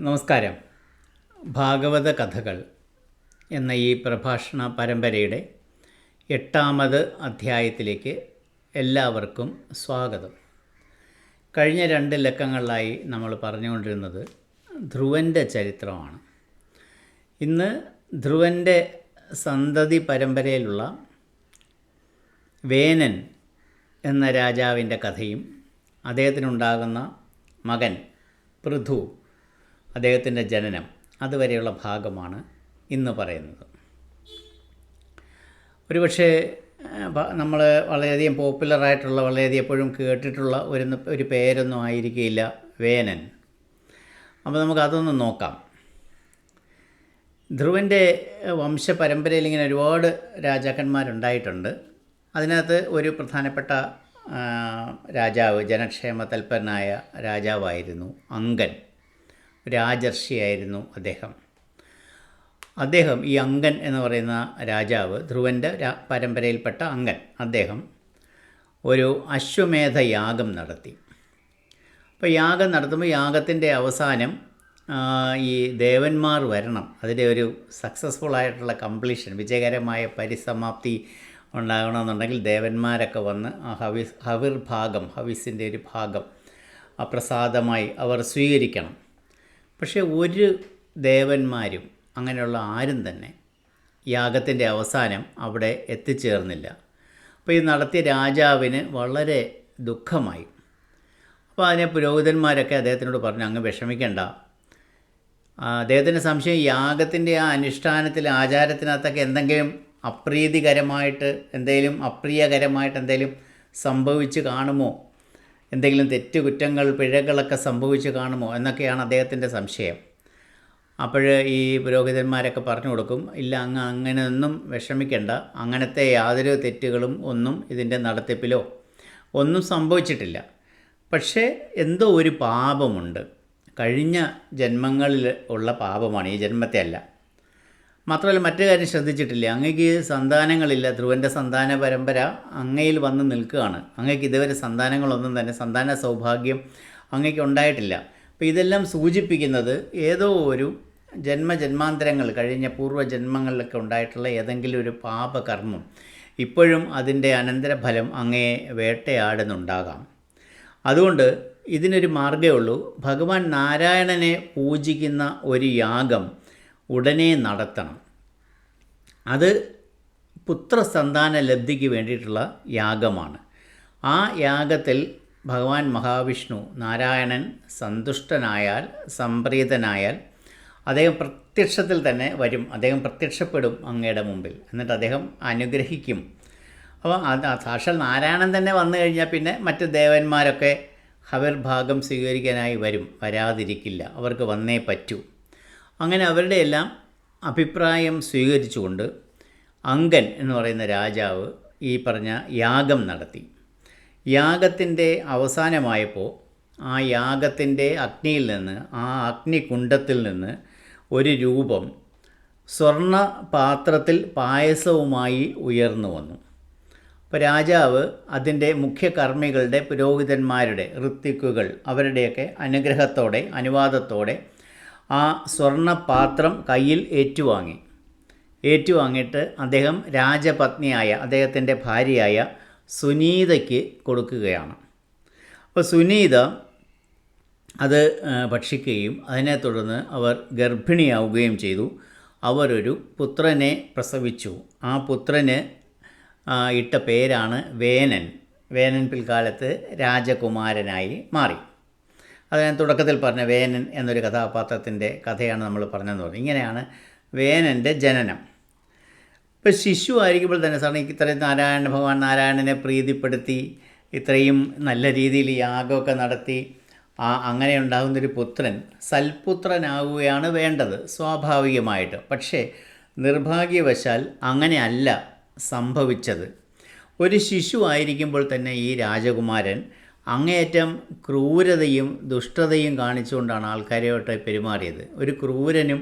നമസ്കാരം. ഭാഗവത കഥകൾ എന്ന ഈ പ്രഭാഷണ പരമ്പരയുടെ 8ാമത് അധ്യായത്തിലേക്ക് എല്ലാവർക്കും സ്വാഗതം. കഴിഞ്ഞ 2 ലക്കങ്ങളിലായി നമ്മൾ പറഞ്ഞുകൊണ്ടിരുന്നത് ധ്രുവൻ്റെ ചരിത്രമാണ്. ഇന്ന് ധ്രുവൻ്റെ സന്തതി പരമ്പരയിലുള്ള വേനൻ എന്ന രാജാവിൻ്റെ കഥയും അദ്ദേഹത്തിനുണ്ടാകുന്ന മകൻ പൃഥു, അദ്ദേഹത്തിൻ്റെ ജനനം, അതുവരെയുള്ള ഭാഗമാണ് ഇന്ന് പറയുന്നത്. ഒരുപക്ഷെ നമ്മൾ വളരെയധികം പോപ്പുലറായിട്ടുള്ള, വളരെയധികം എപ്പോഴും കേട്ടിട്ടുള്ള ഒരു പേരൊന്നും ആയിരിക്കില്ല വേനൻ. അപ്പോൾ നമുക്കതൊന്ന് നോക്കാം. ധ്രുവൻ്റെ വംശപരമ്പരയിൽ ഇങ്ങനെ ഒരുപാട് രാജാക്കന്മാരുണ്ടായിട്ടുണ്ട്. അതിനകത്ത് ഒരു പ്രധാനപ്പെട്ട രാജാവ്, ജനക്ഷേമ തൽപരനായ രാജാവായിരുന്നു അങ്കൻ. രാജർഷിയായിരുന്നു അദ്ദേഹം. ഈ അങ്കൻ എന്ന് പറയുന്ന രാജാവ്, ധ്രുവൻ്റെ പരമ്പരയിൽപ്പെട്ട അങ്കൻ, അദ്ദേഹം ഒരു അശ്വമേധ യാഗം നടത്തി. അപ്പോൾ യാഗം നടത്തുമ്പോൾ യാഗത്തിൻ്റെ അവസാനം ഈ ദേവന്മാർ വരണം, അതിൻ്റെ ഒരു സക്സസ്ഫുള്ളായിട്ടുള്ള കംപ്ലീഷൻ, വിജയകരമായ പരിസമാപ്തി ഉണ്ടാകണമെന്നുണ്ടെങ്കിൽ ദേവന്മാരൊക്കെ വന്ന് ആ ഹവിസിൻ്റെ ഒരു ഭാഗം അപ്രസാദമായി അവർ സ്വീകരിക്കണം. പക്ഷേ ഒരു ദേവന്മാരും അങ്ങനെയുള്ള ആരും തന്നെ യാഗത്തിൻ്റെ അവസാനം അവിടെ എത്തിച്ചേർന്നില്ല. അപ്പോൾ ഇത് നടത്തിയ രാജാവിന് വളരെ ദുഃഖമായി. അപ്പോൾ അതിനെ പുരോഹിതന്മാരൊക്കെ അദ്ദേഹത്തിനോട് പറഞ്ഞു, അങ്ങ് വിഷമിക്കേണ്ട. അദ്ദേഹത്തിൻ്റെ സംശയം, യാഗത്തിൻ്റെ ആ അനുഷ്ഠാനത്തിൽ, ആചാരത്തിനകത്തൊക്കെ എന്തെങ്കിലും അപ്രീതികരമായിട്ട്, അപ്രിയകരമായിട്ട് എന്തെങ്കിലും സംഭവിച്ച് കാണുമോ, എന്തെങ്കിലും തെറ്റുകുറ്റങ്ങൾ, പിഴകളൊക്കെ സംഭവിച്ച് കാണുമോ എന്നൊക്കെയാണ് അദ്ദേഹത്തിൻ്റെ സംശയം. അപ്പോൾ ഈ പുരോഹിതന്മാരൊക്കെ പറഞ്ഞു കൊടുക്കും, ഇല്ല, അങ്ങനെയൊന്നും വിഷമിക്കേണ്ട, അങ്ങനത്തെ യാതൊരു തെറ്റുകളും ഒന്നും ഇതിൻ്റെ നടത്തിപ്പിലോ ഒന്നും സംഭവിച്ചിട്ടില്ല. പക്ഷേ എന്തോ ഒരു പാപമുണ്ട്, കഴിഞ്ഞ ജന്മങ്ങളിൽ ഉള്ള പാപമാണ്, ഈ ജന്മത്തെ അല്ല. മാത്രമല്ല മറ്റു കാര്യം ശ്രദ്ധിച്ചിട്ടില്ല, അങ്ങയ്ക്ക് സന്താനങ്ങളില്ല, ധ്രുവൻ്റെ സന്താന പരമ്പര അങ്ങയിൽ വന്ന് നിൽക്കുകയാണ്. അങ്ങയ്ക്ക് ഇതുവരെ സന്താനങ്ങളൊന്നും തന്നെ, സന്താന സൗഭാഗ്യം അങ്ങയ്ക്ക് ഉണ്ടായിട്ടില്ല. അപ്പോൾ ഇതെല്ലാം സൂചിപ്പിക്കുന്നത് ഏതോ ഒരു ജന്മാന്തരങ്ങൾ, കഴിഞ്ഞ പൂർവ്വജന്മങ്ങളിലൊക്കെ ഉണ്ടായിട്ടുള്ള ഏതെങ്കിലും ഒരു പാപകർമ്മം ഇപ്പോഴും അതിൻ്റെ അനന്തരഫലം അങ്ങയെ വേട്ടയാടുന്നുണ്ടാകാം. അതുകൊണ്ട് ഇതിനൊരു മാർഗ്ഗമേ ഉള്ളൂ, ഭഗവാൻ നാരായണനെ പൂജിക്കുന്ന ഒരു യാഗം ഉടനെ നടത്തണം. അത് പുത്രസന്താന ലബ്ധിക്ക് വേണ്ടിയിട്ടുള്ള യാഗമാണ്. ആ യാഗത്തിൽ ഭഗവാൻ മഹാവിഷ്ണു, നാരായണൻ സന്തുഷ്ടനായാൽ, സംപ്രീതനായാൽ അദ്ദേഹം പ്രത്യക്ഷത്തിൽ തന്നെ വരും, അദ്ദേഹം പ്രത്യക്ഷപ്പെടും അങ്ങയുടെ മുമ്പിൽ, എന്നിട്ട് അദ്ദേഹം അനുഗ്രഹിക്കും. അപ്പോൾ സാക്ഷാൽ നാരായണൻ തന്നെ വന്നു കഴിഞ്ഞാൽ പിന്നെ മറ്റ് ദേവന്മാരൊക്കെ ഹവിർഭാഗം സ്വീകരിക്കാനായി വരാതിരിക്കില്ല, അവർക്ക് വന്നേ പറ്റൂ. അങ്ങനെ അവരുടെ എല്ലാം അഭിപ്രായം സ്വീകരിച്ചുകൊണ്ട് അങ്കൻ എന്ന് പറയുന്ന രാജാവ് ഈ പറഞ്ഞ യാഗം നടത്തി. യാഗത്തിൻ്റെ അവസാനമായപ്പോൾ ആ യാഗത്തിൻ്റെ അഗ്നിയിൽ നിന്ന്, ആ അഗ്നികുണ്ഡത്തിൽ നിന്ന് ഒരു രൂപം സ്വർണ്ണ പാത്രത്തിൽ പായസവുമായി ഉയർന്നു വന്നു. അപ്പോൾ രാജാവ് അതിൻ്റെ മുഖ്യകർമ്മികളുടെ, പുരോഹിതന്മാരുടെ, ഋത്വിക്കുകൾ, അവരുടെയൊക്കെ അനുഗ്രഹത്തോടെ, അനുവാദത്തോടെ ആ സ്വർണ്ണപാത്രം കയ്യിൽ ഏറ്റുവാങ്ങിയിട്ട് അദ്ദേഹം രാജപത്നിയായ, അദ്ദേഹത്തിൻ്റെ ഭാര്യയായ സുനീതയ്ക്ക് കൊടുക്കുകയാണ്. അപ്പോൾ സുനീത അത് ഭക്ഷിക്കുകയും അതിനെ തുടർന്ന് അവർ ഗർഭിണിയാവുകയും ചെയ്തു. അവരൊരു പുത്രനെ പ്രസവിച്ചു. ആ പുത്രന് ഇട്ട പേരാണ് വേനൻ. വേനൻ പിൽക്കാലത്ത് രാജകുമാരനായി മാറി. അത് ഞാൻ തുടക്കത്തിൽ പറഞ്ഞ വേനൻ എന്നൊരു കഥാപാത്രത്തിൻ്റെ കഥയാണ് നമ്മൾ പറഞ്ഞതെന്ന് പറഞ്ഞു. ഇങ്ങനെയാണ് വേനൻ്റെ ജനനം. ഇപ്പോൾ ശിശു ആയിരിക്കുമ്പോൾ തന്നെ സാറിന് ഇത്രയും ഭഗവാൻ നാരായണനെ പ്രീതിപ്പെടുത്തി ഇത്രയും നല്ല രീതിയിൽ യാഗമൊക്കെ നടത്തി അങ്ങനെ ഉണ്ടാകുന്നൊരു പുത്രൻ സൽപുത്രനാവുകയാണ് വേണ്ടത് സ്വാഭാവികമായിട്ട്. പക്ഷേ നിർഭാഗ്യവശാൽ അങ്ങനെയല്ല സംഭവിച്ചത്. ഒരു ശിശു ആയിരിക്കുമ്പോൾ തന്നെ ഈ രാജകുമാരൻ അങ്ങേയറ്റം ക്രൂരതയും ദുഷ്ടതയും കാണിച്ചുകൊണ്ടാണ് ആൾക്കാരുമായിട്ട് പെരുമാറിയത്. ഒരു ക്രൂരനും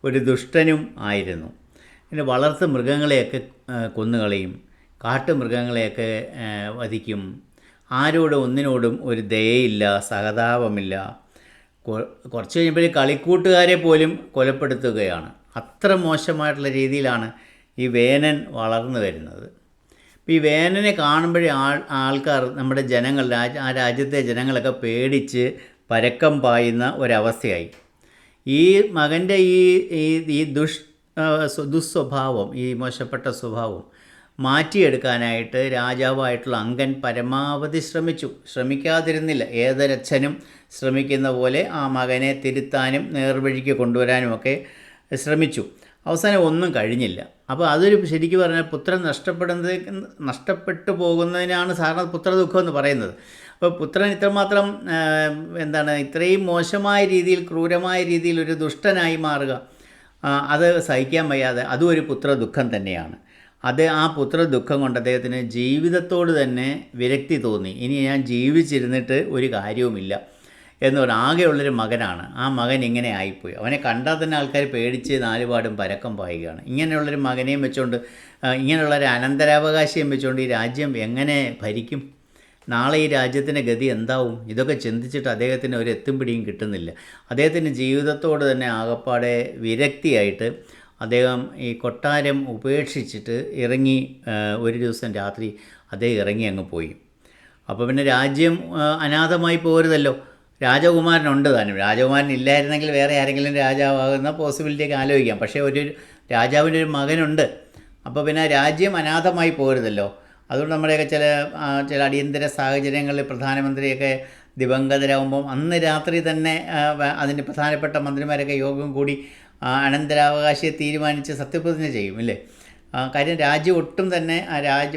ഒരു ദുഷ്ടനും ആയിരുന്നു. പിന്നെ വളർത്തു മൃഗങ്ങളെയൊക്കെ കൊന്നുകളയും, കാട്ടുമൃഗങ്ങളെയൊക്കെ വധിക്കും, ആരോടും ഒന്നിനോടും ഒരു ദയയില്ല, സഹതാപമില്ല. കുറച്ച് കഴിയുമ്പോൾ കളിക്കൂട്ടുകാരെ പോലും കൊലപ്പെടുത്തുകയാണ്. അത്ര മോശമായിട്ടുള്ള രീതിയിലാണ് ഈ വേനൻ വളർന്നു വരുന്നത്. അപ്പോൾ ഈ വേനനെ കാണുമ്പോഴേ ആൾക്കാർ, നമ്മുടെ ജനങ്ങൾ, ആ രാജ്യത്തെ ജനങ്ങളൊക്കെ പേടിച്ച് പരക്കം പായുന്ന ഒരവസ്ഥയായി. ഈ മകൻ്റെ ഈ ദുസ്വഭാവം, ഈ മോശപ്പെട്ട സ്വഭാവം മാറ്റിയെടുക്കാനായിട്ട് രാജാവായിട്ടുള്ള അങ്കൻ പരമാവധി ശ്രമിക്കാതിരുന്നില്ല. ഏതൊരച്ഛനും ശ്രമിക്കുന്ന പോലെ ആ മകനെ തിരുത്താനും നേർവഴിക്ക് കൊണ്ടുവരാനുമൊക്കെ ശ്രമിച്ചു. അവസാനം ഒന്നും കഴിഞ്ഞില്ല. അപ്പോൾ അതൊരു ശരിക്കും പറഞ്ഞാൽ പുത്രൻ നഷ്ടപ്പെട്ടു പോകുന്നതിനാണ് സാധാരണ പുത്രദുഃഖം എന്ന് പറയുന്നത്. അപ്പോൾ പുത്രൻ ഇത്രമാത്രം ഇത്രയും മോശമായ രീതിയിൽ, ക്രൂരമായ രീതിയിൽ ഒരു ദുഷ്ടനായി മാറുക, അത് സഹിക്കാൻ വയ്യാതെ അതും ഒരു പുത്രദുഃഖം തന്നെയാണ്. ആ പുത്രദുഃഖം കൊണ്ട് അദ്ദേഹത്തിന് ജീവിതത്തോട് തന്നെ വിരക്തി തോന്നി. ഇനി ഞാൻ ജീവിച്ചിരുന്നിട്ട് ഒരു കാര്യവുമില്ല എന്ന് പറഞ്ഞാൽ ആകെയുള്ളൊരു മകനാണ്. ആ മകൻ ഇങ്ങനെ ആയിപ്പോയി. അവനെ കണ്ടാൽ തന്നെ ആൾക്കാർ പേടിച്ച് നാലുപാടും പരക്കം പായുകയാണ്. ഇങ്ങനെയുള്ളൊരു മകനെയും വെച്ചുകൊണ്ട്, ഇങ്ങനെയുള്ളൊരു അനന്തരാവകാശിയും വെച്ചുകൊണ്ട് ഈ രാജ്യം എങ്ങനെ ഭരിക്കും? നാളെ ഈ രാജ്യത്തിൻ്റെ ഗതി എന്താവും? ഇതൊക്കെ ചിന്തിച്ചിട്ട് അദ്ദേഹത്തിന് ഒരു എത്തും പിടിയും കിട്ടുന്നില്ല. അദ്ദേഹത്തിൻ്റെ ജീവിതത്തോട് തന്നെ ആകപ്പാടെ വിരക്തിയായിട്ട് അദ്ദേഹം ഈ കൊട്ടാരം ഉപേക്ഷിച്ചിട്ട് ഇറങ്ങി. ഒരു ദിവസം രാത്രി അദ്ദേഹം ഇറങ്ങി അങ്ങ് പോയി. അപ്പോൾ പിന്നെ രാജ്യം അനാഥമായി പോരുതല്ലോ. രാജകുമാരനുണ്ട് താനും. രാജകുമാരൻ ഇല്ലായിരുന്നെങ്കിൽ വേറെ ആരെങ്കിലും രാജാവാകുന്ന പോസിബിലിറ്റിയൊക്കെ ആലോചിക്കാം. പക്ഷേ രാജാവിൻ്റെ ഒരു മകനുണ്ട്. അപ്പോൾ പിന്നെ രാജ്യം അനാഥമായി പോരുതല്ലോ. അതുകൊണ്ട് നമ്മുടെയൊക്കെ ചില അടിയന്തര സാഹചര്യങ്ങളിൽ പ്രധാനമന്ത്രിയൊക്കെ ദിവംഗതരാകുമ്പം അന്ന് രാത്രി തന്നെ അതിൻ്റെ പ്രധാനപ്പെട്ട മന്ത്രിമാരൊക്കെ യോഗം കൂടി അനന്തരാവകാശിയെ തീരുമാനിച്ച് സത്യപ്രതിജ്ഞ ചെയ്യും, ഇല്ലേ? കാര്യം രാജ്യം ഒട്ടും തന്നെ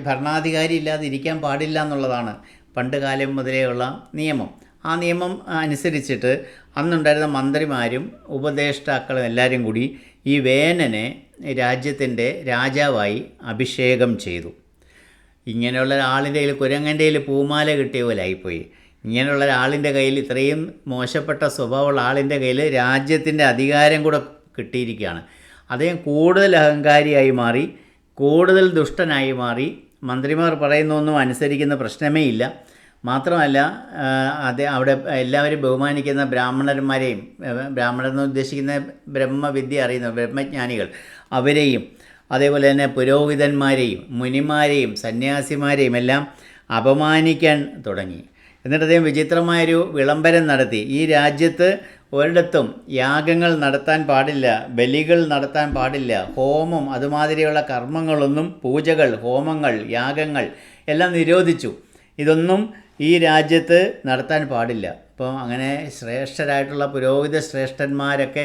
ഭരണാധികാരി ഇല്ലാതെ ഇരിക്കാൻ പാടില്ല എന്നുള്ളതാണ് പണ്ട് കാലം മുതലേ ഉള്ള നിയമം. ആ നിയമം അനുസരിച്ചിട്ട് അന്നുണ്ടായിരുന്ന മന്ത്രിമാരും ഉപദേഷ്ടാക്കളും എല്ലാവരും കൂടി ഈ വേനനെ രാജ്യത്തിൻ്റെ രാജാവായി അഭിഷേകം ചെയ്തു. ഇങ്ങനെയുള്ള ഒരാളിൻ്റെ കയ്യിൽ, കുരങ്ങൻ്റെ കയ്യിൽ പൂമാല കിട്ടിയ പോലെ ആയിപ്പോയി. ഇങ്ങനെയുള്ള ഒരാളിൻ്റെ കയ്യിൽ, ഇത്രയും മോശപ്പെട്ട സ്വഭാവമുള്ള ആളിൻ്റെ കയ്യിൽ രാജ്യത്തിൻ്റെ അധികാരം കൂടെ കിട്ടിയിരിക്കുകയാണ്. അദ്ദേഹം കൂടുതൽ അഹങ്കാരിയായി മാറി, കൂടുതൽ ദുഷ്ടനായി മാറി. മന്ത്രിമാർ പറയുന്നൊന്നും അനുസരിക്കുന്ന പ്രശ്നമേ ഇല്ല. മാത്രമല്ല അവിടെ എല്ലാവരും ബഹുമാനിക്കുന്ന ബ്രാഹ്മണന്മാരെയും, ബ്രാഹ്മണരെന്ന് ഉദ്ദേശിക്കുന്ന ബ്രഹ്മവിദ്യ അറിയുന്ന ബ്രഹ്മജ്ഞാനികൾ, അവരെയും അതേപോലെ തന്നെ പുരോഹിതന്മാരെയും മുനിമാരെയും സന്യാസിമാരെയും എല്ലാം അപമാനിക്കാൻ തുടങ്ങി. എന്നിട്ട് അദ്ദേഹം വിചിത്രമായൊരു വിളംബരം നടത്തി. ഈ രാജ്യത്ത് ഒരിടത്തും യാഗങ്ങൾ നടത്താൻ പാടില്ല, ബലികൾ നടത്താൻ പാടില്ല, ഹോമം അതുമാതിരിയുള്ള കർമ്മങ്ങളൊന്നും, പൂജകൾ, ഹോമങ്ങൾ, യാഗങ്ങൾ എല്ലാം നിരോധിച്ചു. ഇതൊന്നും ഈ രാജ്യത്ത് നടത്താൻ പാടില്ല. അപ്പോൾ അങ്ങനെ ശ്രേഷ്ഠരായിട്ടുള്ള പുരോഹിത ശ്രേഷ്ഠന്മാരൊക്കെ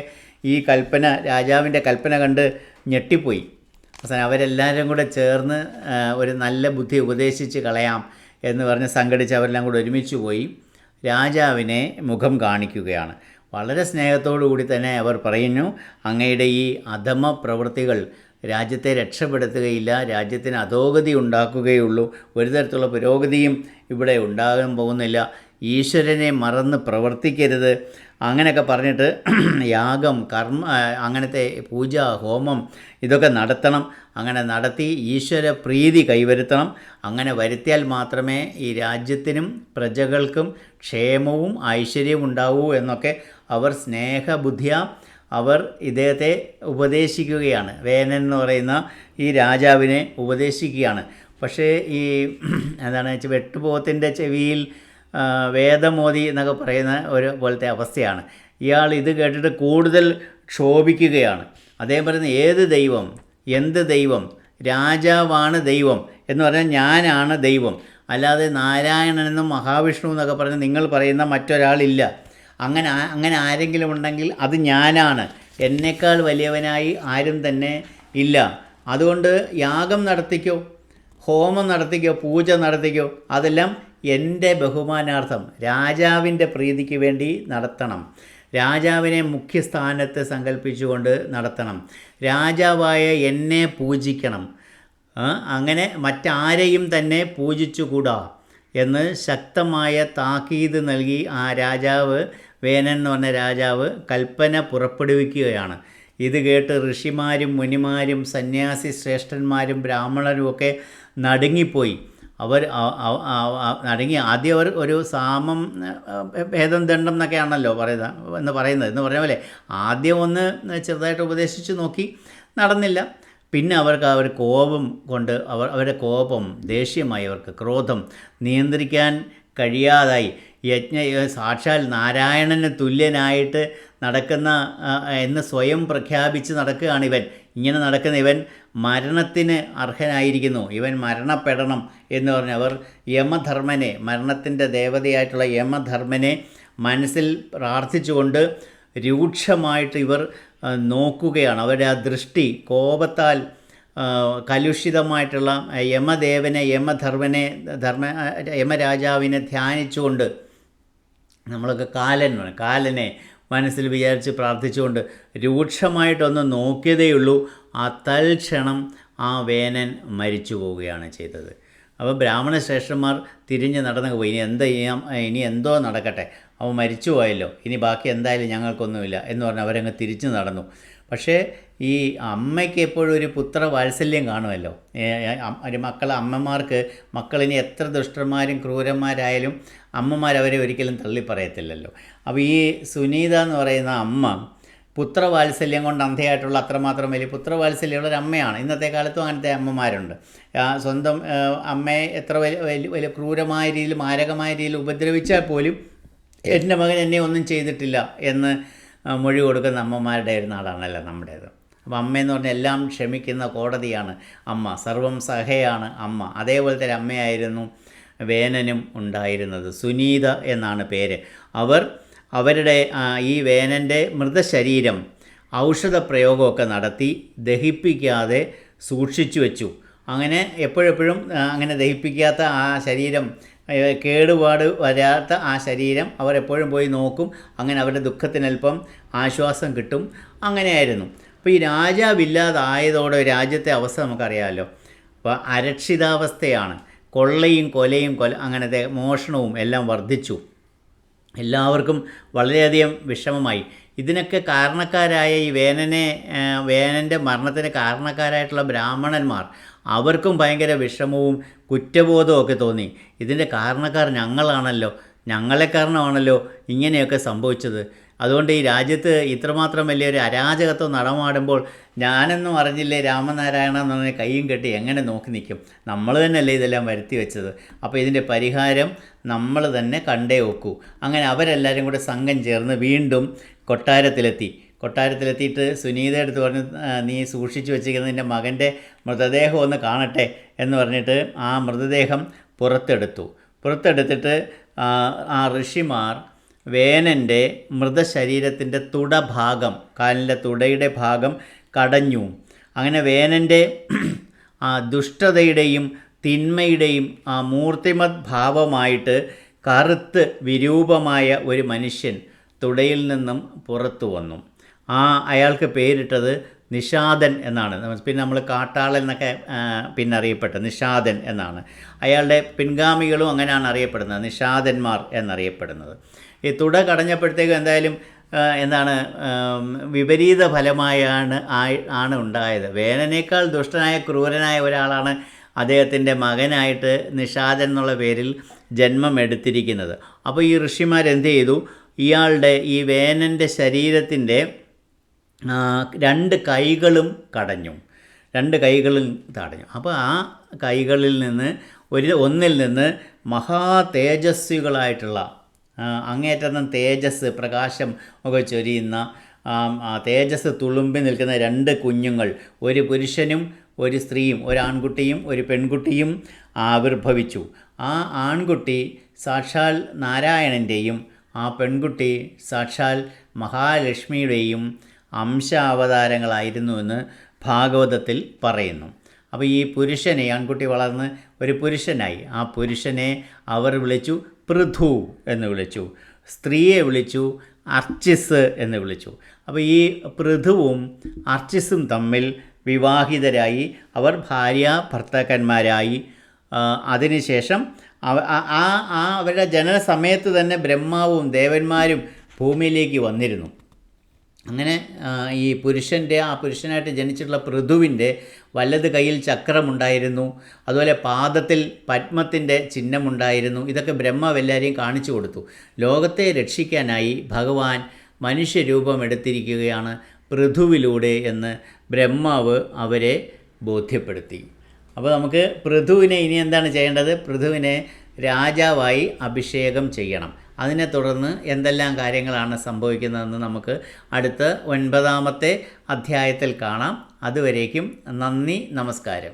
ഈ കൽപ്പന, രാജാവിൻ്റെ കൽപ്പന കണ്ട് ഞെട്ടിപ്പോയി. അവസാനം അവരെല്ലാവരും കൂടെ ചേർന്ന് ഒരു നല്ല ബുദ്ധി ഉപദേശിച്ച് കളയാം എന്ന് പറഞ്ഞ് സംഘടിച്ച് അവരെല്ലാം കൂടെ ഒരുമിച്ച് പോയി രാജാവിനെ മുഖം കാണിക്കുകയാണ്. വളരെ സ്നേഹത്തോടു കൂടി തന്നെ അവർ പറയുന്നു, അങ്ങയുടെ ഈ അധമ പ്രവൃത്തികൾ രാജ്യത്തെ രക്ഷപ്പെടുത്തുകയില്ല, രാജ്യത്തിന് അധോഗതി ഉണ്ടാക്കുകയുള്ളൂ. ഒരു തരത്തിലുള്ള പുരോഗതിയും ഇവിടെ ഉണ്ടാകാൻ പോകുന്നില്ല. ഈശ്വരനെ മറന്ന് പ്രവർത്തിക്കരുത്. അങ്ങനെയൊക്കെ പറഞ്ഞിട്ട് യാഗം, അങ്ങനത്തെ പൂജ, ഹോമം ഇതൊക്കെ നടത്തണം. അങ്ങനെ നടത്തി ഈശ്വര പ്രീതി കൈവരുത്തണം. അങ്ങനെ വരുത്തിയാൽ മാത്രമേ ഈ രാജ്യത്തിനും പ്രജകൾക്കും ക്ഷേമവും ഐശ്വര്യവും ഉണ്ടാവൂ എന്നൊക്കെ അവർ സ്നേഹബുദ്ധിയ അവർ ഇദ്ദേഹത്തെ ഉപദേശിക്കുകയാണ്. വേനൻ എന്ന് പറയുന്ന ഈ രാജാവിനെ ഉപദേശിക്കുകയാണ്. പക്ഷേ ഈ വെട്ടുപോത്തിൻ്റെ ചെവിയിൽ വേദമോദി എന്നൊക്കെ പറയുന്ന ഒരു പോലത്തെ അവസ്ഥയാണ്. ഇയാൾ ഇത് കേട്ടിട്ട് കൂടുതൽ ക്ഷോഭിക്കുകയാണ്. അദ്ദേഹം പറയുന്ന ഏത് ദൈവം, എന്ത് ദൈവം? രാജാവാണ് ദൈവം എന്ന് പറഞ്ഞാൽ ഞാനാണ് ദൈവം, അല്ലാതെ നാരായണനെന്നും മഹാവിഷ്ണു എന്നൊക്കെ പറഞ്ഞ് നിങ്ങൾ പറയുന്ന മറ്റൊരാളില്ല. അങ്ങനെ ആരെങ്കിലും ഉണ്ടെങ്കിൽ അത് ഞാനാണ്. എന്നേക്കാൾ വലിയവനായി ആരും തന്നെ ഇല്ല. അതുകൊണ്ട് യാഗം നടത്തിക്കോ, ഹോമം നടത്തിക്കോ, പൂജ നടത്തിക്കോ, അതെല്ലാം എൻ്റെ ബഹുമാനാർത്ഥം രാജാവിൻ്റെ പ്രീതിക്ക് വേണ്ടി നടത്തണം. രാജാവിനെ മുഖ്യസ്ഥാനത്ത് സങ്കല്പിച്ചുകൊണ്ട് നടത്തണം. രാജാവായ എന്നെ പൂജിക്കണം. അങ്ങനെ മറ്റാരെയും തന്നെ പൂജിച്ചുകൂടാ എന്ന് ശക്തമായ താക്കീത് നൽകി ആ രാജാവ്, വേനൻ എന്ന് പറഞ്ഞ രാജാവ് കൽപ്പന പുറപ്പെടുവിക്കുകയാണ്. ഇത് കേട്ട് ഋഷിമാരും മുനിമാരും സന്യാസി ശ്രേഷ്ഠന്മാരും ബ്രാഹ്മണരും ഒക്കെ നടുങ്ങിപ്പോയി. അവർ അടങ്ങി ആദ്യം അവർ ഒരു സാമം ഭേദം ദണ്ഡം എന്നൊക്കെയാണല്ലോ എന്ന് പറഞ്ഞ പോലെ ആദ്യം ഒന്ന് ചെറുതായിട്ട് ഉപദേശിച്ച് നോക്കി, നടന്നില്ല. പിന്നെ അവർക്ക് അവർ കോപം കൊണ്ട് അവരുടെ കോപം, ദേഷ്യമായി, അവർക്ക് ക്രോധം നിയന്ത്രിക്കാൻ കഴിയാതായി. സാക്ഷാൽ നാരായണന് തുല്യനായിട്ട് നടക്കുന്ന എന്ന് സ്വയം പ്രഖ്യാപിച്ച് നടക്കുകയാണ് ഇവൻ. ഇങ്ങനെ നടക്കുന്ന ഇവൻ മരണത്തിന് അർഹനായിരിക്കുന്നു, ഇവൻ മരണപ്പെടണം എന്ന് പറഞ്ഞ് അവർ യമധർമ്മനെ, മരണത്തിൻ്റെ ദേവതയായിട്ടുള്ള യമധർമ്മനെ മനസ്സിൽ പ്രാർത്ഥിച്ചുകൊണ്ട് രൂക്ഷമായിട്ട് ഇവർ നോക്കുകയാണ്. അവരുടെ ആ ദൃഷ്ടി കോപത്താൽ കലുഷിതമായിട്ടുള്ള യമദേവനെ, യമരാജാവിനെ ധ്യാനിച്ചുകൊണ്ട്, നമ്മളൊക്കെ കാലനെ മനസ്സിൽ വിചാരിച്ച് പ്രാർത്ഥിച്ചുകൊണ്ട് രൂക്ഷമായിട്ടൊന്ന് നോക്കിയതേയുള്ളൂ. ആ തൽക്ഷണം ആ വേനൻ മരിച്ചു പോവുകയാണ് ചെയ്തത്. അപ്പോൾ ബ്രാഹ്മണ ശ്രേഷ്ഠന്മാർ തിരിഞ്ഞ് നടന്നു പോയി. ഇനി എന്തോ നടക്കട്ടെ, അവൻ മരിച്ചു പോയല്ലോ, ഇനി ബാക്കി എന്തായാലും ഞങ്ങൾക്കൊന്നുമില്ല എന്ന് പറഞ്ഞ് അവരങ്ങ് തിരിച്ചു നടന്നു. പക്ഷേ ഈ അമ്മയ്ക്ക് എപ്പോഴും ഒരു പുത്രവാത്സല്യം കാണുമല്ലോ. അമ്മമാർക്ക് മക്കളിനി എത്ര ദുഷ്ടന്മാരും ക്രൂരന്മാരായാലും അമ്മമാരവരെ ഒരിക്കലും തള്ളിപ്പറയത്തില്ലല്ലോ. അപ്പോൾ ഈ സുനീത എന്ന് പറയുന്ന അമ്മ പുത്രവാത്സല്യം കൊണ്ട് അന്ധയായിട്ടുള്ള അത്രമാത്രം വലിയ പുത്രവാത്സല്യമുള്ളൊരു അമ്മയാണ്. ഇന്നത്തെ കാലത്തും അങ്ങനത്തെ അമ്മമാരുണ്ട്. സ്വന്തം അമ്മയെ എത്ര വലിയ ക്രൂരമായ രീതിയിൽ, മാരകമായ രീതിയിൽ ഉപദ്രവിച്ചാൽ പോലും എൻ്റെ മകൻ എന്നെ ഒന്നും ചെയ്തിട്ടില്ല എന്ന് മൊഴി കൊടുക്കുന്ന അമ്മമാരുടെ ഒരു നാടാണല്ലോ നമ്മുടേത്. അപ്പോൾ അമ്മയെന്ന് പറഞ്ഞാൽ എല്ലാം ക്ഷമിക്കുന്ന കോടതിയാണ് അമ്മ, സർവം സഹയാണ് അമ്മ. അതേപോലത്തെ ഒരു അമ്മയായിരുന്നു വേനനും ഉണ്ടായിരുന്നത്. സുനീത എന്നാണ് പേര്. അവരുടെ ഈ വേനൻ്റെ മൃതശരീരം ഔഷധ പ്രയോഗമൊക്കെ നടത്തി ദഹിപ്പിക്കാതെ സൂക്ഷിച്ചു വെച്ചു. അങ്ങനെ എപ്പോഴെപ്പോഴും അങ്ങനെ ദഹിപ്പിക്കാത്ത ആ ശരീരം, കേടുപാട് വരാത്ത ആ ശരീരം അവർ എപ്പോഴും പോയി നോക്കും. അങ്ങനെ അവരുടെ ദുഃഖത്തിനൽപ്പം ആശ്വാസം കിട്ടും. അങ്ങനെയായിരുന്നു. അപ്പോൾ ഈ രാജാവില്ലാതായതോടെ രാജ്യത്തെ അവസ്ഥ നമുക്കറിയാമല്ലോ. അപ്പോൾ അരക്ഷിതാവസ്ഥയാണ്. കൊള്ളയും കൊലയും അങ്ങനത്തെ മോഷണവും എല്ലാം വർദ്ധിച്ചു. എല്ലാവർക്കും വളരെയധികം വിഷമമായി. ഇതിനൊക്കെ കാരണക്കാരായ ഈ വേനൻ്റെ മരണത്തിന് കാരണക്കാരായിട്ടുള്ള ബ്രാഹ്മണന്മാർ, അവർക്കും ഭയങ്കര വിഷമവും കുറ്റബോധവും ഒക്കെ തോന്നി. ഇതിൻ്റെ കാരണക്കാർ ഞങ്ങളെ കാരണമാണല്ലോ ഇങ്ങനെയൊക്കെ സംഭവിച്ചത്. അതുകൊണ്ട് ഈ രാജ്യത്ത് ഇത്രമാത്രം വലിയൊരു അരാജകത്വം നടമാടുമ്പോൾ ഞാനൊന്നും അറിഞ്ഞില്ലേ രാമനാരായണ എന്ന് പറഞ്ഞ കയ്യും കെട്ടി എങ്ങനെ നോക്കി നിൽക്കും? നമ്മൾ തന്നെയല്ലേ ഇതെല്ലാം വരുത്തി വെച്ചത്. അപ്പോൾ ഇതിൻ്റെ പരിഹാരം നമ്മൾ തന്നെ കണ്ടേ ഒക്കൂ. അങ്ങനെ അവരെല്ലാവരും കൂടെ സംഘം ചേർന്ന് വീണ്ടും കൊട്ടാരത്തിലെത്തിയിട്ട് സുനീതയുടെ അടുത്ത് പറഞ്ഞു, നീ സൂക്ഷിച്ചു വെച്ചിരിക്കുന്ന നിൻ്റെ മകൻ്റെ മൃതദേഹം ഒന്ന് കാണട്ടെ എന്ന് പറഞ്ഞിട്ട് ആ മൃതദേഹം പുറത്തെടുത്തിട്ട് ആ ഋഷിമാർ വേനൻ്റെ മൃതശരീരത്തിൻ്റെ തുടഭാഗം, കാലിൻ്റെ തുടയുടെ ഭാഗം കടഞ്ഞു. അങ്ങനെ വേനൻ്റെ ആ ദുഷ്ടതയുടെയും തിന്മയുടെയും ആ മൂർത്തിമത് ഭാവമായിട്ട് കറുത്ത് വിരൂപമായ ഒരു മനുഷ്യൻ തുടയിൽ നിന്നും പുറത്തു വന്നു. അയാൾക്ക് പേരിട്ടത് നിഷാദൻ എന്നാണ്. പിന്നെ നമ്മൾ കാട്ടാളൻ എന്നൊക്കെ പിന്നെ അറിയപ്പെട്ടത് നിഷാദൻ എന്നാണ്. അയാളുടെ പിൻഗാമികളും അങ്ങനെയാണ് അറിയപ്പെടുന്നത്, നിഷാദന്മാർ എന്നറിയപ്പെടുന്നത്. ഈ തുട കടഞ്ഞപ്പോഴത്തേക്കും എന്തായാലും വിപരീത ഫലമായാണ് ഉണ്ടായത്. വേനനേക്കാൾ ദുഷ്ടനായ ക്രൂരനായ ഒരാളാണ് അദ്ദേഹത്തിൻ്റെ മകനായിട്ട് നിഷാദൻ എന്നുള്ള പേരിൽ ജന്മം എടുത്തിരിക്കുന്നത്. അപ്പോൾ ഈ ഋഷിമാരെന്ത് ചെയ്തു? ഇയാളുടെ ഈ വേനൻ്റെ ശരീരത്തിൻ്റെ 2 കൈകളും കടഞ്ഞു. അപ്പോൾ ആ കൈകളിൽ നിന്ന് ഒന്നിൽ നിന്ന് മഹാ തേജസ്വികളായിട്ടുള്ള അങ്ങേറ്റം തേജസ്, പ്രകാശം ഒക്കെ ചൊരിയുന്ന തേജസ് തുളുമ്പി നിൽക്കുന്ന 2 കുഞ്ഞുങ്ങൾ, ഒരു പുരുഷനും ഒരു സ്ത്രീയും, ഒരു ആൺകുട്ടിയും ഒരു പെൺകുട്ടിയും ആവിർഭവിച്ചു. ആ ആൺകുട്ടി സാക്ഷാൽ നാരായണൻ്റെയും ആ പെൺകുട്ടി സാക്ഷാൽ മഹാലക്ഷ്മിയുടെയും അംശാവതാരങ്ങളായിരുന്നുവെന്ന് ഭാഗവതത്തിൽ പറയുന്നു. അപ്പോൾ ഈ പുരുഷനെ, ആൺകുട്ടി വളർന്ന് ഒരു പുരുഷനായി. ആ പുരുഷനെ അവർ വിളിച്ചു പൃഥു എന്ന് വിളിച്ചു, സ്ത്രീയെ വിളിച്ചു അർച്ചിസ് എന്ന് വിളിച്ചു. അപ്പോൾ ഈ പൃഥുവും അർച്ചിസും തമ്മിൽ വിവാഹിതരായി. അവർ ഭാര്യ ഭർത്താക്കന്മാരായി. അതിനുശേഷം അവരുടെ ജനന സമയത്ത് തന്നെ ബ്രഹ്മാവും ദേവന്മാരും ഭൂമിയിലേക്ക് വന്നിരുന്നു. അങ്ങനെ ഈ പുരുഷനായിട്ട് ജനിച്ചിട്ടുള്ള പൃഥുവിൻ്റെ വലത് കയ്യിൽ ചക്രമുണ്ടായിരുന്നു, അതുപോലെ പാദത്തിൽ പത്മത്തിൻ്റെ ചിഹ്നമുണ്ടായിരുന്നു. ഇതൊക്കെ ബ്രഹ്മാവ് എല്ലാവരെയും കാണിച്ചു കൊടുത്തു. ലോകത്തെ രക്ഷിക്കാനായി ഭഗവാൻ മനുഷ്യരൂപമെടുത്തിരിക്കുകയാണ് പൃഥുവിലൂടെ എന്ന് ബ്രഹ്മാവ് അവരെ ബോധ്യപ്പെടുത്തി. അപ്പോൾ നമുക്ക് പൃഥുവിനെ ഇനി എന്താണ് ചെയ്യേണ്ടത്? പൃഥുവിനെ രാജാവായി അഭിഷേകം ചെയ്യണം. അതിനെ തുടർന്ന് എന്തെല്ലാം കാര്യങ്ങളാണ് സംഭവിക്കുന്നതെന്ന് നമുക്ക് അടുത്ത 9-ാമത്തെ അധ്യായത്തിൽ കാണാം. അതുവരേക്കും നന്ദി, നമസ്കാരം.